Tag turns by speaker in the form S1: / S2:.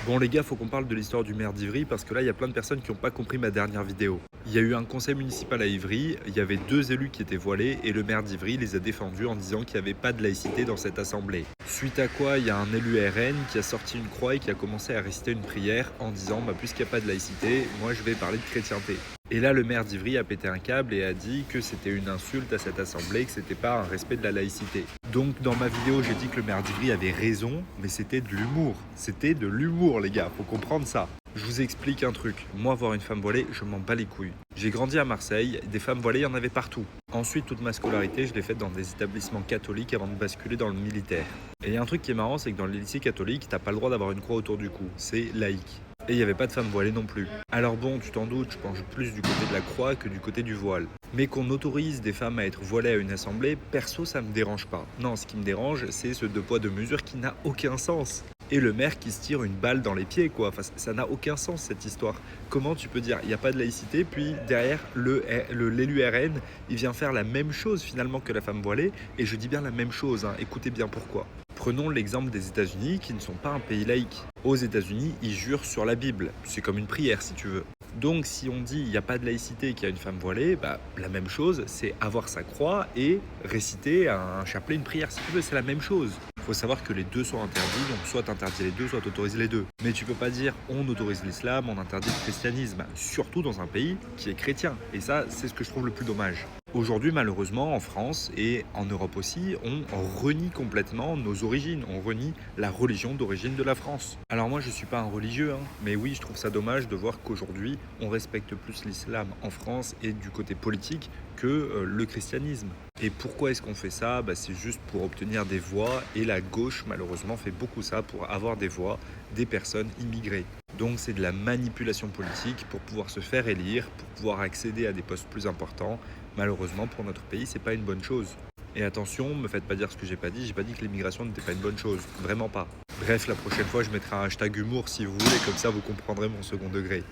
S1: Bon les gars, faut qu'on parle de l'histoire du maire d'Ivry parce que là, il y a plein de personnes qui n'ont pas compris ma dernière vidéo. Il y a eu un conseil municipal à Ivry, il y avait deux élus qui étaient voilés et le maire d'Ivry les a défendus en disant qu'il n'y avait pas de laïcité dans cette assemblée. Suite à quoi, il y a un élu RN qui a sorti une croix et qui a commencé à réciter une prière en disant puisqu'il n'y a pas de laïcité, moi je vais parler de chrétienté. Et là, le maire d'Ivry a pété un câble et a dit que c'était une insulte à cette assemblée, que c'était pas un respect de la laïcité. Donc, dans ma vidéo, j'ai dit que le maire d'Ivry avait raison, mais c'était de l'humour. C'était de l'humour, les gars, faut comprendre ça. Je vous explique un truc. Moi, voir une femme voilée, je m'en bats les couilles. J'ai grandi à Marseille, des femmes voilées, il y en avait partout. Ensuite, toute ma scolarité, je l'ai faite dans des établissements catholiques avant de basculer dans le militaire. Et il y a un truc qui est marrant, c'est que dans les lycées catholiques, t'as pas le droit d'avoir une croix autour du cou. C'est laïque. Et il n'y avait pas de femmes voilées non plus. Alors bon, tu t'en doutes, je penche plus du côté de la croix que du côté du voile. Mais qu'on autorise des femmes à être voilées à une assemblée, perso, ça me dérange pas. Non, ce qui me dérange, c'est ce deux poids deux mesures qui n'a aucun sens. Et le maire qui se tire une balle dans les pieds, quoi. Enfin, ça n'a aucun sens, cette histoire. Comment tu peux dire, il n'y a pas de laïcité, puis derrière, l'élu RN, il vient faire la même chose finalement que la femme voilée. Et je dis bien la même chose, hein. Écoutez bien pourquoi. Prenons l'exemple des États-Unis qui ne sont pas un pays laïque. Aux États-Unis, ils jurent sur la Bible. C'est comme une prière si tu veux. Donc si on dit il n'y a pas de laïcité et qu'il y a une femme voilée, la même chose, c'est avoir sa croix et réciter un chapelet, une prière si tu veux, c'est la même chose. Il faut savoir que les deux sont interdits, donc soit t'interdis les deux, soit t'autorises les deux. Mais tu peux pas dire on autorise l'islam, on interdit le christianisme, surtout dans un pays qui est chrétien. Et ça, c'est ce que je trouve le plus dommage. Aujourd'hui, malheureusement, en France et en Europe aussi, on renie complètement nos origines, on renie la religion d'origine de la France. Alors moi, je suis pas un religieux, mais oui, je trouve ça dommage de voir qu'aujourd'hui, on respecte plus l'islam en France et du côté politique que le christianisme. Et pourquoi est-ce qu'on fait ça? C'est juste pour obtenir des voix et la gauche, malheureusement, fait beaucoup ça pour avoir des voix des personnes immigrées. Donc c'est de la manipulation politique pour pouvoir se faire élire, pour pouvoir accéder à des postes plus importants. Malheureusement, pour notre pays, c'est pas une bonne chose. Et attention, me faites pas dire ce que j'ai pas dit que l'immigration n'était pas une bonne chose, vraiment pas. Bref, la prochaine fois, je mettrai un hashtag humour si vous voulez, comme ça vous comprendrez mon second degré.